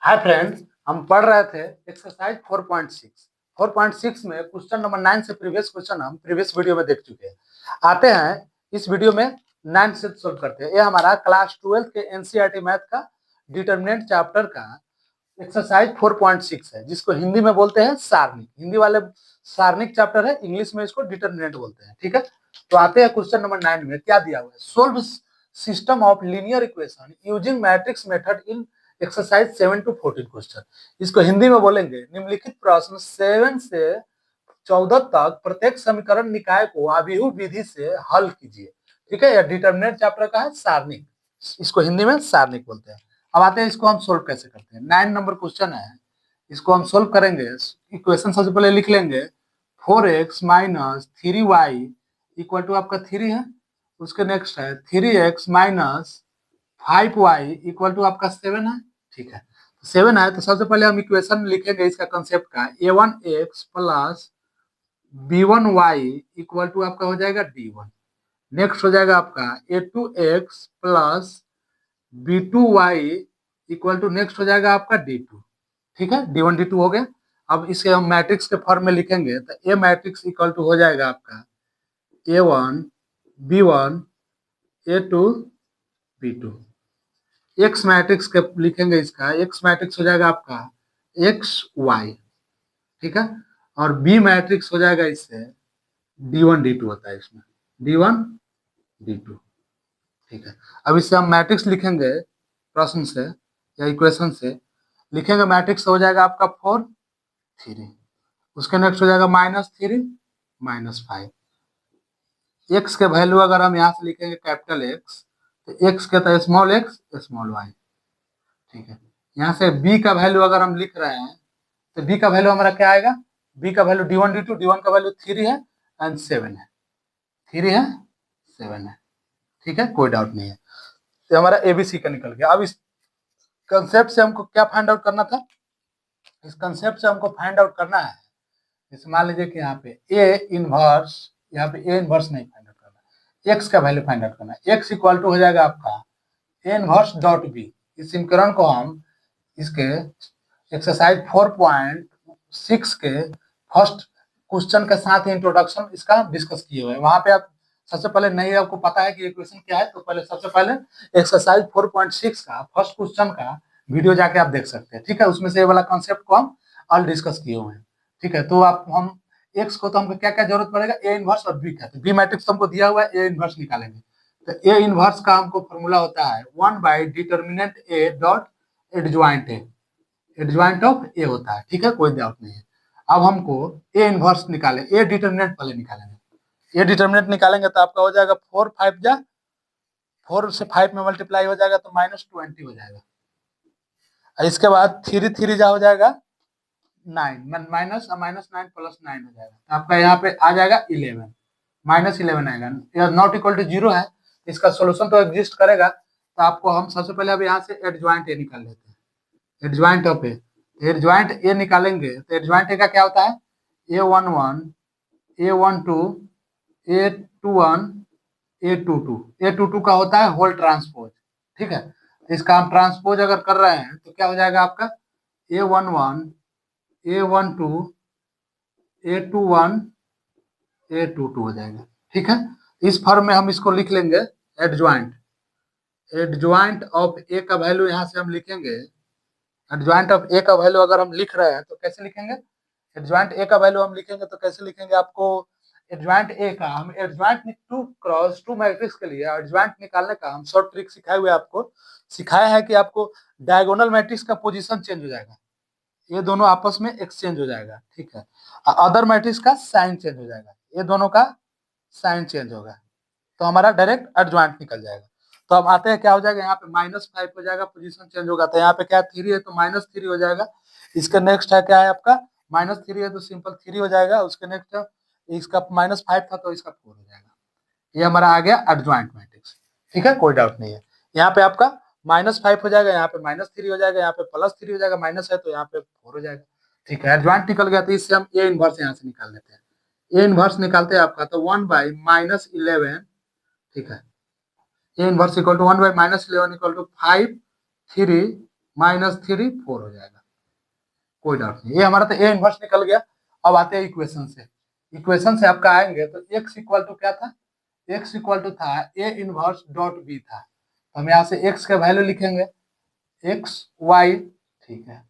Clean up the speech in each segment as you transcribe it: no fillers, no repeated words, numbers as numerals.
Hi friends, हम पढ़ रहे थे एक्सरसाइज 4.6। 4.6 में क्वेश्चन नंबर 9 से प्रीवियस क्वेश्चन हम प्रीवियस वीडियो में देख चुके हैं। आते हैं इस वीडियो में 9 से सोल्व करते हैं। ये हमारा क्लास 12 के एनसीईआरटी मैथ का डिटरमिनेंट चैप्टर का एक्सरसाइज 4.6 है, जिसको हिंदी में बोलते हैं सारणिक। हिंदी वाले सारणिक चैप्टर है, इंग्लिश में इसको डिटरमिनेंट बोलते हैं। ठीक है, तो आते हैं क्वेश्चन नंबर 9 में। क्या दिया हुआ है? Solve system of linear equation using matrix method in exercise 7 to 14 question. इसको हिंदी में बोलेंगे, निम्नलिखित प्रश्न 7 से 14 तक प्रत्येक समीकरण निकाय को अभिव्यक्त विधि से हल कीजिए। ठीक है, यह डिटरमिनेंट चैप्टर का है सारणिक, इसको हिंदी में सारणिक बोलते हैं। अब आते हैं इसको हम सोल्व कैसे करते हैं। 9 नंबर क्वेश्चन है, इसको हम सोल्व करेंगे। इक्वेशन सबसे पहले लिख लेंगे 4x minus 3y equal to आपका 3 है। उसके नेक्स्ट है 3x minus 5y equal to आपका 7 है। ठीक है, 7 है तो सबसे पहले हम इक्वेशन लिखेंगे इसका कंसेप्ट का। a1x plus b1y equal to आपका हो जाएगा d1। नेक्स्ट हो जाएगा आपका a2x plus b2y equal to next हो जाएगा आपका d2। ठीक है, d1 d2 हो गया। अब इसे हम मैट्रिक्स के फॉर्म में लिखेंगे तो a मैट्रिक्स इक्वल टू हो जाएगा आपका a1 b1 a2 b2। X matrix के लिखेंगे, इसका एक्स मैट्रिक्स हो जाएगा आपका एक्स वाई। ठीक है, और बी मैट्रिक्स हो जाएगा इससे d1 d2 होता है इसमें d1 d2। ठीक है, अब इससे हम मैट्रिक्स लिखेंगे प्रश्न से या इक्वेशन से लिखेंगे। मैट्रिक्स हो जाएगा आपका 4 3। उसके नेक्स्ट हो जाएगा -3 -5। एक्स के वैल्यू अगर हम यहाँ से लिखेंगे कैपिटल एक्स, तो एक्स के तो स्मॉल एक्स स्मॉल वाई। ठीक है, यहाँ से बी का वैल्यू अगर हम लिख रहे हैं तो बी का वैल्यू हमारा क्या आएगा? बी का वैल्यू d1 d2, d1 का वैल्यू 3 है एंड 7 है। 3 है 7 है। ठीक है, कोई डाउट नहीं है। तो हमारा एबीसी का निकल गया। अब इस कंसेप्ट से हमको क्या फाइंड आउट करना था? इस कंसेप्ट से हमको फाइंड आउट करना है, जैसे मान लीजिए कि यहाँ पे ए इनवर्स, यहाँ पे ए इनवर्स नहीं फाइंड आउट करना, एक्स का वैल्यू फाइंड आउट करना है। एक्स इक्वल टू हो जाएगा आपका ए इनवर्स डॉट बी। इस समीकरण को हम इसके एक्सरसाइज 4.6 के फर्स्ट क्वेश्चन के साथ इंट्रोडक्शन इसका डिस्कस किए हुए हैं। वहां पे आप सबसे पहले नहीं आपको पता है कि इक्वेशन क्या है, तो पहले सबसे पहले एक्सरसाइज 4.6 का फर्स्ट क्वेश्चन का वीडियो जाके आप देख सकते हैं। ठीक है, उसमें से ये वाला कॉन्सेप्ट को हम ऑल डिस्कस किए हुए हैं। ठीक है, तो आप हम एक्स को तो हमको क्या क्या जरूरत पड़ेगा? ए इनवर्स और बी का। तो बी मैट्रिक्स हमको दिया हुआ है, ए इनवर्स निकालेंगे। तो ए इनवर्स का हमको फॉर्मूला होता है 1/डिटर्मिनेंट A dot adjoint A. Adjoint of A होता है। ठीक है, कोई डाउट नहीं है। अब हमको ए इनवर्स निकाले, ए डिटर्मिनेंट पहले निकालेंगे। ए डिटर्मिनेंट निकालेंगे तो आपका हो जाएगा 4 5 जा 4 से 5 में मल्टीप्लाई हो जाएगा तो -20 हो जाएगा। इसके बाद 3 3 जा हो जाएगा 9, माइनस माइनस 9 प्लस 9 हो जाएगा। तो आपका यहाँ पे आ जाएगा 11, -11 आएगा। यह नॉट इक्वल टू 0 है, इसका सोल्यूशन तो एग्जिस्ट करेगा। तो आपको हम सबसे पहले अब यहाँ से एडजॉइंट ए निकाल लेते हैं। Adjoint of A, adjoint A निकालेंगे तो एडजॉइंट ए का क्या होता है? a11 a12 a21 a22 का होता है होल ट्रांसपोज। ठीक है, इसका हम ट्रांसपोज अगर कर रहे हैं तो क्या हो जाएगा आपका a11 a12 a21 a22 हो जाएगा। ठीक है, इस फॉर्म में हम इसको लिख लेंगे एडजॉइंट। एडजॉइंट ऑफ ए का वैल्यू यहाँ से हम लिखेंगे। एडजॉइंट ऑफ ए का वैल्यू अगर हम लिख रहे हैं तो कैसे लिखेंगे? एडजॉइंट ए का वैल्यू हम लिखेंगे तो कैसे लिखेंगे? आपको एडजॉइंट ए का हम एडजॉइंट 2x2 मैट्रिक्स के लिए एडजॉइंट निकालने का हम शॉर्ट ट्रिक सिखाए हुए आपको सिखाया है कि आपको डायगोनल मैट्रिक्स का पोजीशन चेंज हो जाएगा, ये दोनों आपस में एक्सचेंज हो जाएगा। ठीक है, अदर मैट्रिक्स का साइन चेंज हो जाएगा, ये दोनों का साइन चेंज होगा, तो हमारा डायरेक्ट एडजॉइंट निकल जाएगा। तो अब आते हैं क्या हो जाएगा? यहाँ पे -5 हो जाएगा, पोजीशन चेंज होगा। तो यहाँ पे क्या 3 है तो -3 हो जाएगा। इसका नेक्स्ट है क्या है आपका? -3 है तो सिंपल 3 हो जाएगा। उसके नेक्स्ट इसका -5 था तो इसका 4 हो जाएगा। ये हमारा आ गया एडजॉइंट मैट्रिक्स। ठीक है, कोई डाउट नहीं है। यहाँ पे आपका -5 हो जाएगा, यहाँ पे -3 हो जाएगा, यहाँ पे +3 हो जाएगा, माइनस है तो यहाँ पे 4 हो जाएगा। ठीक है, एडजॉइंट निकल गया तो इससे हम ए इनवर्स यहाँ से निकाल लेते हैं। ए इनवर्स निकालते हैं आपका तो 1/-11। ठीक है, A inverse equal to 1/-11 equal to 5 3 -3 4 हो जाएगा, कोई डाउट नहीं। ये हमारा तो ए इनवर्स निकल गया। अब आते हैं इक्वेशन से। इक्वेशन से आपका आएंगे तो x इक्वल टू क्या था, x इक्वल टू था ए इनवर्स डॉट बी था। तो हम यहाँ से x का वैल्यू लिखेंगे एक्स वाई, ठीक है,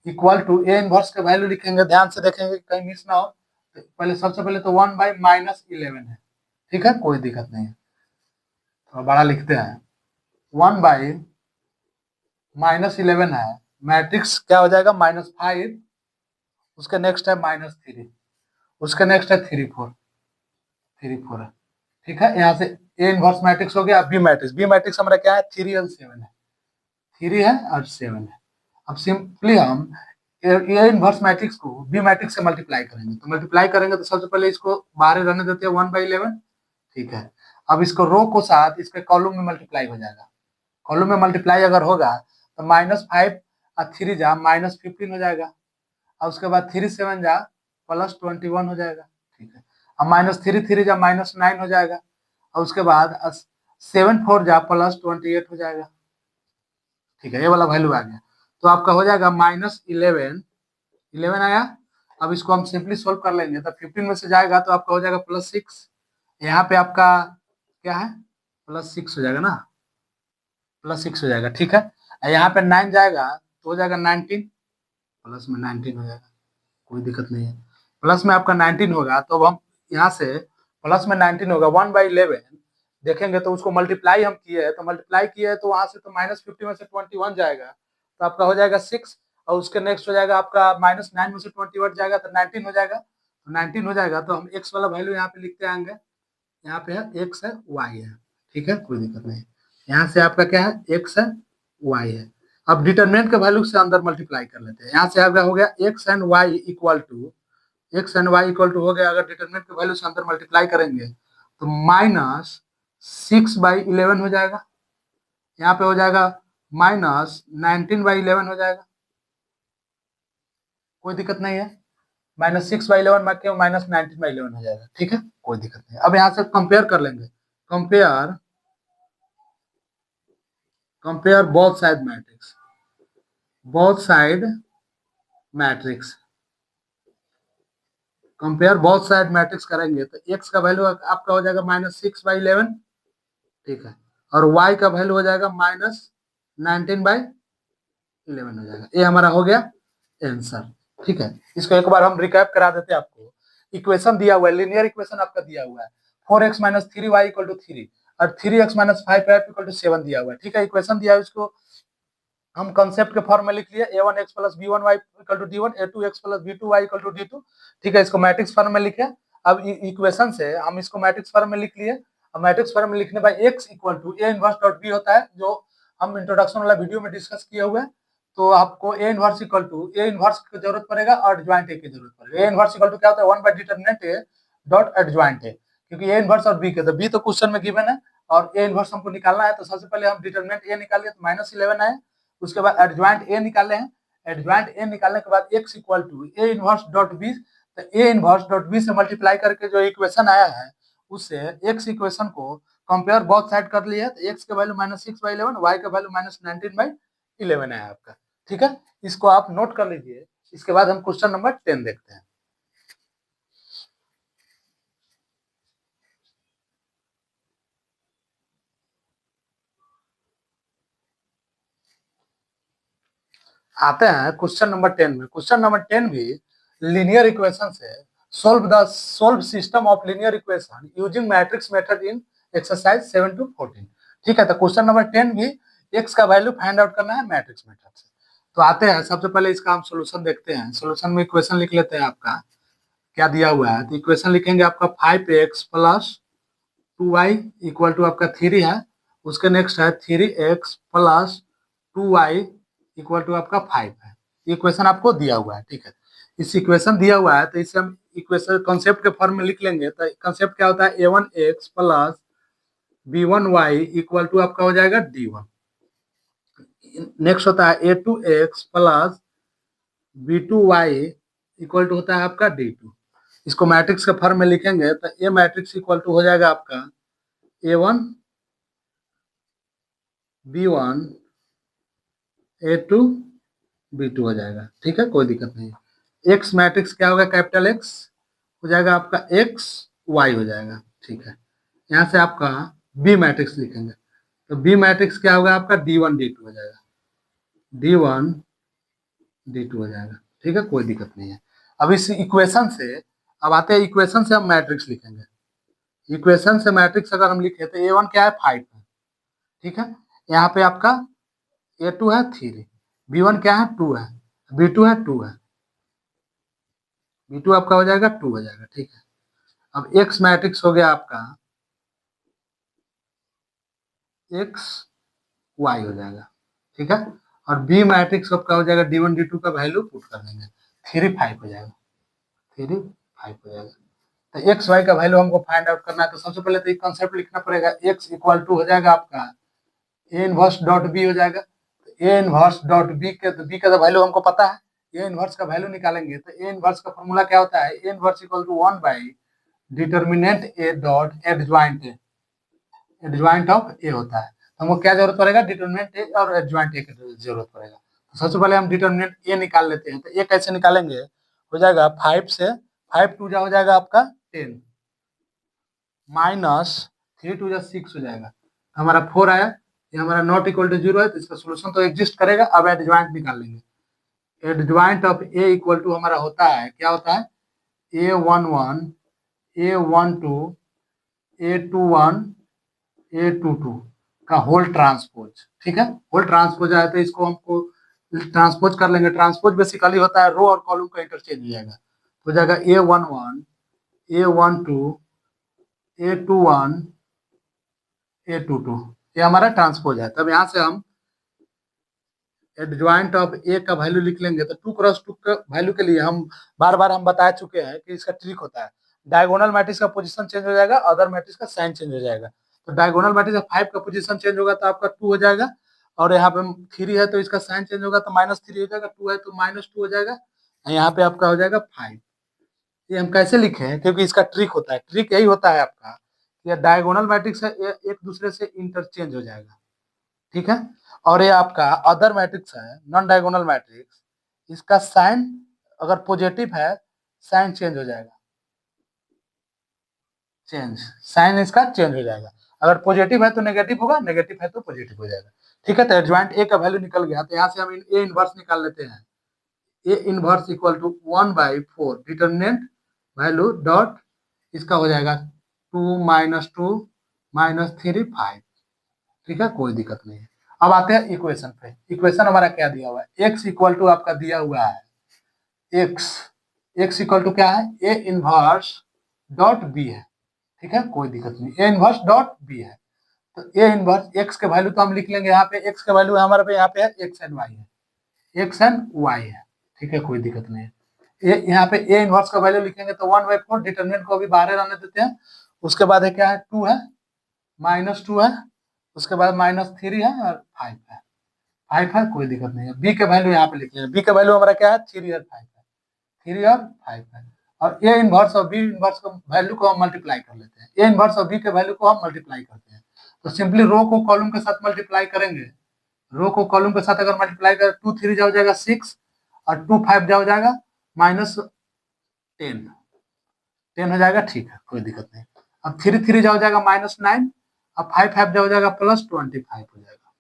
इक्वल टू ए इनवर्स का वैल्यू लिखेंगे, ध्यान से देखेंगे कहीं मिस ना हो। तो पहले सबसे पहले तो 1/-11 है, ठीक है, कोई दिक्कत नहीं है। तो बड़ा लिखते हैं 1/-11 है, मैट्रिक्स क्या हो जाएगा -5, उसके नेक्स्ट है -3, उसके नेक्स्ट है 3 4 है, ठीक है। यहाँ से ए इनवर्स मैट्रिक्स हो गया। बी मैट्रिक्स हमारा क्या है 3 और 7 है, 3 है और 7 है। अब सिंपली हम ए इनवर्स मैट्रिक्स को बी मैट्रिक्स से मल्टीप्लाई करेंगे। तो मल्टीप्लाई करेंगे तो सबसे पहले इसको बाहर रहने देते हैं 1/11, ठीक है। अब इसको रो को साथ इसके कॉलम में मल्टीप्लाई हो जाएगा। कॉलम में मल्टीप्लाई अगर होगा तो -5 और 3 जा -15 हो जाएगा, और उसके बाद 3 7 जा +21 हो जाएगा, ठीक है। अब -3 3 जा -9 हो जाएगा, और उसके बाद 7 4 जा +28 हो जाएगा, ठीक है। ये वाला वैल्यू आ गया। तो आपका हो जाएगा -11 आया। अब इसको हम सिंपली सोल्व कर लेंगे तो 15 में से जाएगा तो आपका हो जाएगा +6। यहाँ पे आपका क्या है +6 हो जाएगा ना, +6 हो जाएगा, ठीक है। यहाँ पे 9 जाएगा तो हो जाएगा 19, प्लस में 19 हो जाएगा, कोई दिक्कत नहीं है। प्लस में आपका 19 होगा तो अब हम यहाँ से प्लस में 19 होगा 1/11 देखेंगे तो उसको मल्टीप्लाई हम किए हैं, तो मल्टीप्लाई किए हैं तो वहां से तो -50 में से 21 जाएगा तो आपका हो जाएगा 6, और उसके नेक्स्ट हो जाएगा आपका -9 में से 21 जाएगा तो 19 हो जाएगा। तो 19 हो जाएगा तो हम x वाला वैल्यू यहाँ पे लिखते आएंगे। यहाँ पे है x है y है, ठीक है, कोई दिक्कत नहीं। यहाँ से आपका क्या है x है y है। अब डिटरमिनेंट के वैल्यू से अंदर मल्टीप्लाई कर लेते हैं। यहाँ से आपका हो गया x and y equal to हो गया। अगर डिटरमिनेंट के वैल्यू से अंदर मल्टीप्लाई करेंगे तो -6/11 हो जाएगा। यहाँ पे हो जाएगा -19/11 हो जाएगा, कोई दिक्कत नहीं है। -6/11 में क्यों -19/11 हो जाएगा, ठीक है, कोई दिक्कत नहीं। अब यहाँ से कंपेयर कर लेंगे, compare compare both side matrix, both side matrix, compare both side matrix करेंगे तो x का वैल्यू आपका हो जाएगा -6/11, ठीक है, और y का वैल्यू हो जाएगा -19/11 हो जाएगा। ये हमारा हो गया आंसर, ठीक है। इसको एक बार हम रिकैप करा देते हैं आपको। इक्वेशन दिया हुआ है, लिनियर इक्वेशन आपका दिया हुआ है 4x - 3y = 3 और 3x - 5y = 7 दिया हुआ है, ठीक है। इक्वेशन दिया है, उसको हम कंसेप्ट के फॉर्म में लिख लिए a1x + b1y = d1, a2x + b2y = d2, ठीक है। इसको मैट्रिक्स फॉर्म में लिखे। अब इक्वेशन से हम इसको मैट्रिक्स फॉर्म में लिख लिए। अब मैट्रिक्स फॉर्म में लिखने पर x = a inverse dot b होता है, जो हम इंट्रोडक्शन वाला वीडियो में डिस्कस किए हुए हैं। तो आपको a इनवर्स = a इनवर्स की जरूरत पड़ेगा और एडजॉइंट a की जरूरत पड़ेगा। a इनवर्स = क्या होता है 1/डिटरमिनेंट a डॉट एडजॉइंट a, क्योंकि a इनवर्स और b के, तो b तो क्वेश्चन में गिवन है और a इनवर्स हमको निकालना है। तो सबसे पहले हम डिटरमिनेंट a निकालिए तो -11 आए, उसके बाद एडजॉइंट ए निकाले हैं। एडजॉइंट ए निकालने के बाद x = a inverse dot b, तो a इनवर्स डॉट b से मल्टीप्लाई करके जो इक्वेशन आया है उससे x इक्वेशन को कंपेयर बोथ साइड कर लिया, तो x का वैल्यू -6/11, y का वैल्यू -19/11 है आपका, ठीक है। इसको आप नोट कर लीजिए। इसके बाद हम क्वेश्चन नंबर 10 देखते हैं। आते हैं क्वेश्चन नंबर 10 में। क्वेश्चन नंबर 10 भी लीनियर इक्वेशन से solve system of linear equation using matrix method in exercise 7 to 14, ठीक है। तो क्वेश्चन नंबर 10 भी x का वैल्यू फाइंड आउट करना है मैट्रिक्स मेथड से। तो आते हैं, सबसे पहले इसका हम सोल्यूशन देखते हैं। सोल्यूशन में इक्वेशन लिख लेते हैं। आपका क्या दिया हुआ है, तो इक्वेशन लिखेंगे आपका 5x + 2y = आपका 3 है, उसके नेक्स्ट है 3x + 2y = आपका 5 है। इक्वेशन आपको दिया हुआ है, ठीक है। इस इक्वेशन दिया हुआ है तो इसे हम इक्वेशन कॉन्सेप्ट के फॉर्म में लिख लेंगे। तो कॉन्सेप्ट क्या होता है a1x + b1y = आपका हो जाएगा d1। नेक्स्ट होता है a2x + b2y = होता है आपका d2। इसको मैट्रिक्स के फॉर्म में लिखेंगे तो a मैट्रिक्स = हो जाएगा आपका a1 b1 A2 B2 हो जाएगा, ठीक है, कोई दिक्कत नहीं है। एक्स मैट्रिक्स क्या होगा, कैपिटल एक्स हो जाएगा आपका, एक्स वाई हो जाएगा, ठीक है। यहाँ से आपका बी मैट्रिक्स लिखेंगे, तो बी मैट्रिक्स क्या होगा आपका, D1 D2 हो जाएगा, D1 D2 हो जाएगा, ठीक है, कोई दिक्कत नहीं है। अब इस इक्वेशन से, अब आते हैं इक्वेशन से हम मैट्रिक्स लिखेंगे। इक्वेशन से मैट्रिक्स अगर हम लिखे तो A1 क्या है, 5 है, ठीक है। यहाँ पे आपका A2 है 3, B1 क्या है, 2 है, B2 है 2 है, B2 आपका हो जाएगा 2 हो जाएगा, ठीक है। अब एक्स मैट्रिक्स हो गया आपका एक्स वाई हो जाएगा, ठीक है। और बी मैट्रिक्स आपका हो जाएगा D1 D2 का वैल्यू पुट कर देंगे, 3 5 हो जाएगा, 3 5 हो जाएगा। तो एक्स वाई का वैल्यू हमको फाइंड आउट करना है, तो सबसे पहले तो एक कॉन्सेप्ट लिखना पड़ेगा, एक्स इक्वल टू हो जाएगा आपका ए इनवर्स डॉट बी हो जाएगा। ए इनवर्स डॉट बी के, तो बी का तो वैल्यू हमको पता है, ए इनवर्स का वैल्यू निकालेंगे तो ए इनवर्स का फॉर्मूला क्या होता है, A inverse equal to 1 by determinant A dot adjoint A, adjoint of A होता है। तो हमको क्या जरूरत पड़ेगा, डिटर्मिनेंट ए और एडजॉइंट ए की जरूरत पड़ेगा। तो सबसे पहले हम डिटर्मिनेंट ए निकाल लेते हैं, तो ए कैसे निकालेंगे, हो जाएगा 5 से 5 टू जा हो जाएगा आपका 10 माइनस 3 टू जा 6 हो जाएगा, हमारा 4 आया, ये हमारा नॉट इक्वल टू 0 है, तो इसका सोल्यूशन तो एग्जिस्ट करेगा। अब एडजॉइंट निकाल लेंगे, adjoint of A equal to हमारा होता है, क्या होता है, A11 A12 A21 A22 का होल ट्रांसपोज, ठीक है। होल ट्रांसपोज आया तो इसको हमको ट्रांसपोज कर लेंगे। ट्रांसपोज बेसिकली होता है रो और कॉलम का इंटरचेंज हो जाएगा, हो जाएगा A11 A12 A21 A22, ये हमारा ट्रांसपोज है। तब यहाँ से हम एडजॉइंट ऑफ ए का वैल्यू लिख लेंगे, तो 2 क्रॉस 2 का वैल्यू के लिए हम बार बार हम बता चुके हैं कि इसका ट्रिक होता है, डायगोनल मैट्रिक्स का पोजीशन चेंज हो जाएगा, अदर मैट्रिक्स का साइन चेंज हो जाएगा। तो डायगोनल मैट्रिक्स का 5 का पोजीशन चेंज होगा तो आपका 2 हो जाएगा, और यहाँ पे 3 है तो इसका साइन चेंज होगा तो -3 हो जाएगा, 2 है तो -2 हो जाएगा, यहाँ पे आपका हो जाएगा 5। ये हम कैसे लिखे हैं, क्योंकि इसका ट्रिक होता है, ट्रिक यही होता है आपका, ये डायगोनल मैट्रिक्स है, एक दूसरे से इंटरचेंज हो जाएगा, ठीक है। और ये आपका अदर मैट्रिक्स है, नॉन डायगोनल मैट्रिक्स, इसका साइन अगर पॉजिटिव है, साइन चेंज हो जाएगा, चेंज, साइन इसका चेंज हो जाएगा। अगर पॉजिटिव है तो नेगेटिव होगा, नेगेटिव है तो पॉजिटिव हो जाएगा, ठीक है। तो एडजॉइंट ए का वैल्यू निकल गया, तो यहाँ से हम ए इनवर्स निकाल लेते हैं, A inverse equal to 1/4 determinant value dot, इसका हो जाएगा 2 -2 -3 5, ठीक है, कोई दिक्कत नहीं है। अब आते हैं इक्वेशन पे। इक्वेशन हमारा क्या दिया हुआ है, एक्स इक्वल टू आपका दिया हुआ है, एक्स एक्स इक्वल टू क्या है, ए इनवर्स डॉट बी है, ठीक है, कोई दिक्कत नहीं, ए इनवर्स डॉट बी है। तो ए इनवर्स एक्स के वैल्यू तो हम लिख लेंगे, यहाँ पे एक्स का वैल्यू हमारे पे यहाँ पे है एक्स एंड वाई है, एक्स एंड वाई है, ठीक है, कोई दिक्कत नहीं है। यहाँ पे ए इनवर्स का वैल्यू लिखेंगे तो 1/4, डिटरमिनेंट को अभी बाहर रहने देते हैं। उसके बाद है क्या है, 2 है, -2 है, उसके बाद -3 है और 5 है, 5 है, कोई दिक्कत नहीं है। बी के वैल्यू यहाँ पे लिख लेंगे, बी का वैल्यू हमारा क्या है, 3 और 5 है, 3 और 5 है। और ए इनवर्स और बी इनवर्स का वैल्यू को हम मल्टीप्लाई कर लेते हैं, ए इनवर्स और बी के वैल्यू को हम मल्टीप्लाई करते हैं। तो सिंपली रो को कॉलम के साथ मल्टीप्लाई करेंगे, रो को कॉलम के साथ अगर मल्टीप्लाई करें, 2 3 जा हो जाएगा 6 और 2 5 जा हो जाएगा -10, 10 हो जाएगा, ठीक है, कोई दिक्कत नहीं। अब 3 3 जा हो जाएगा -9, अब 5 5 जा हो जाएगा +25 हो जाएगा,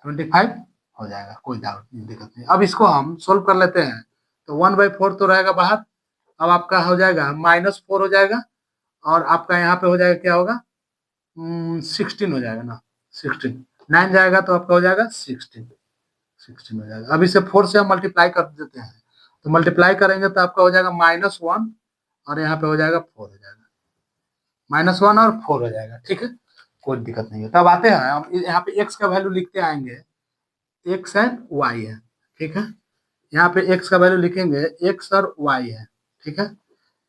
25 हो जाएगा, कोई डाउट नहीं, दिक्कत नहीं। अब इसको हम सोल्व कर लेते हैं, तो 1/4 तो रहेगा बाहर, अब आपका हो जाएगा -4 हो जाएगा, और आपका यहाँ पे हो जाएगा क्या होगा, 16 हो जाएगा ना, 16, 9 जाएगा तो आपका हो जाएगा 16 हो जाएगा। अब इसे 4 से हम मल्टीप्लाई कर देते हैं, तो मल्टीप्लाई करेंगे तो आपका हो जाएगा -1 और यहाँ पे हो जाएगा 4 हो जाएगा, -1 और 4 हो जाएगा, ठीक है, कोई दिक्कत नहीं है। तब आते हैं हम यहाँ पे एक्स का वैल्यू लिखते आएंगे, एक्स एंड वाई है, ठीक है। यहाँ पे एक्स का वैल्यू लिखेंगे, एक्स और वाई है, ठीक है।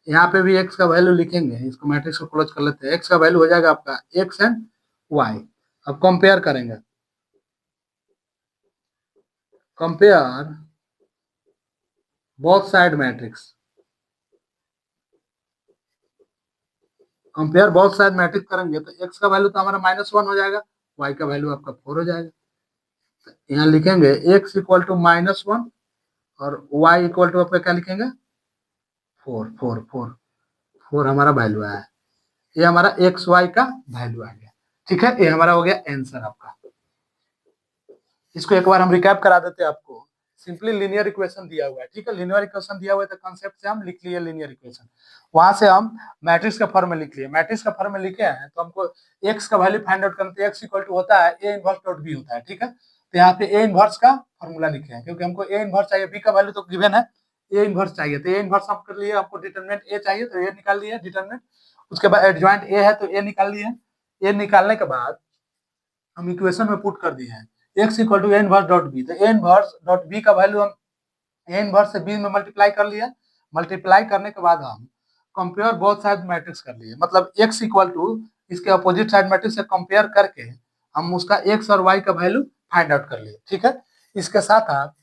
यहाँ पे भी एक्स का वैल्यू लिखेंगे, इसको मैट्रिक्स को क्लोज कर लेते हैं, एक्स का वैल्यू हो जाएगा आपका एक्स एंड वाई। अब कंपेयर करेंगे, compare both side matrix, compare both side matrix करेंगे तो एक्स का वैल्यू तो हमारा -1 हो जाएगा, वाई का वैल्यू आपका 4 हो जाएगा, यहाँ लिखेंगे x इक्वल टू -1 और y इक्वल टू आपका क्या लिखेंगे 4 हमारा वैल्यू आया है। ये हमारा एक्स वाई का वैल्यू आ गया। ठीक है, ये हमारा हो गया आंसर आपका। इसको एक बार हम रिकैप करा देते हैं आपको। सिंपली लीनियर इक्वेशन दिया हुआ है, ठीक है, लीनियर इक्वेशन दिया हुआ है तो कंसेप्ट से हम लिख लिए लीनियर इक्वेशन। वहां से हम मैट्रिक्स का फॉर्म में लिख लिए, मैट्रिक्स का फॉर्म में लिखे हैं तो हमको एक्स का वैल्यू फाइंड आउट करना है। एक्स इक्वल टू होता है ए इनवर्स डॉट बी होता है, ठीक है। तो यहाँ पे ए इनवर्स का फॉर्मूला लिखे हैं क्योंकि हमको ए इनवर्स चाहिए, बी का वैल्यू तो गिवन है, ए इनवर्स चाहिए तो ए इनवर्स हम कर लिए। हमको डिटरमिनेंट ए चाहिए तो ए निकाल लिए डिटरमिनेंट। उसके बाद एडजॉइंट ए है तो ए निकाल लिए। ए निकालने के बाद हम इक्वेशन में पुट कर दिए हैं x equal to A inverse dot B. तो ए इनवर्स डॉट बी का वैल्यू हम ए इनवर्स से बी में मल्टीप्लाई कर लिया। मल्टीप्लाई करने के बाद हम कंपेयर बोथ साइड मैट्रिक्स कर लिए, मतलब x इक्वल टू इसके अपोजिट साइड मैट्रिक्स से कंपेयर करके हम उसका x और y का वैल्यू फाइंड आउट कर लिए। ठीक है, इसके साथ आप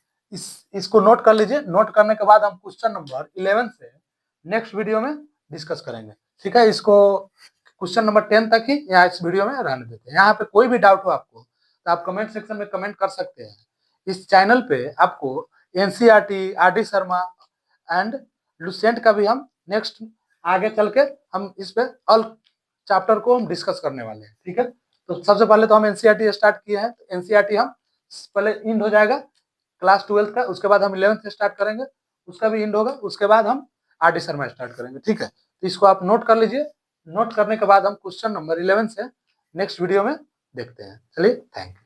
इसको नोट कर लीजिए। नोट करने के बाद हम क्वेश्चन नंबर 11 से नेक्स्ट वीडियो में डिस्कस करेंगे। ठीक है, इसको क्वेश्चन नंबर 10 तक ही यहाँ इस वीडियो में रहने देते हैं। यहाँ पे कोई भी डाउट हो आपको तो आप कमेंट सेक्शन में कमेंट कर सकते हैं। इस चैनल पे आपको NCERT, RD. Sharma and Lucent का भी हम नेक्स्ट आगे चल के हम इस पे ऑल चैप्टर को हम डिस्कस करने वाले हैं। ठीक है, तो सबसे पहले तो हम एनसीईआरटी स्टार्ट किए हैं, तो एनसीईआरटी हम पहले इंड हो जाएगा क्लास 12 का, उसके बाद हम 11th से स्टार्ट करेंगे, उसका भी इंड होगा, उसके बाद हम आर.डी. शर्मा स्टार्ट करेंगे। ठीक है, तो इसको आप नोट कर लीजिए। नोट करने के बाद हम क्वेश्चन नंबर 11 से नेक्स्ट वीडियो में देखते हैं। चलिए, थैंक यू।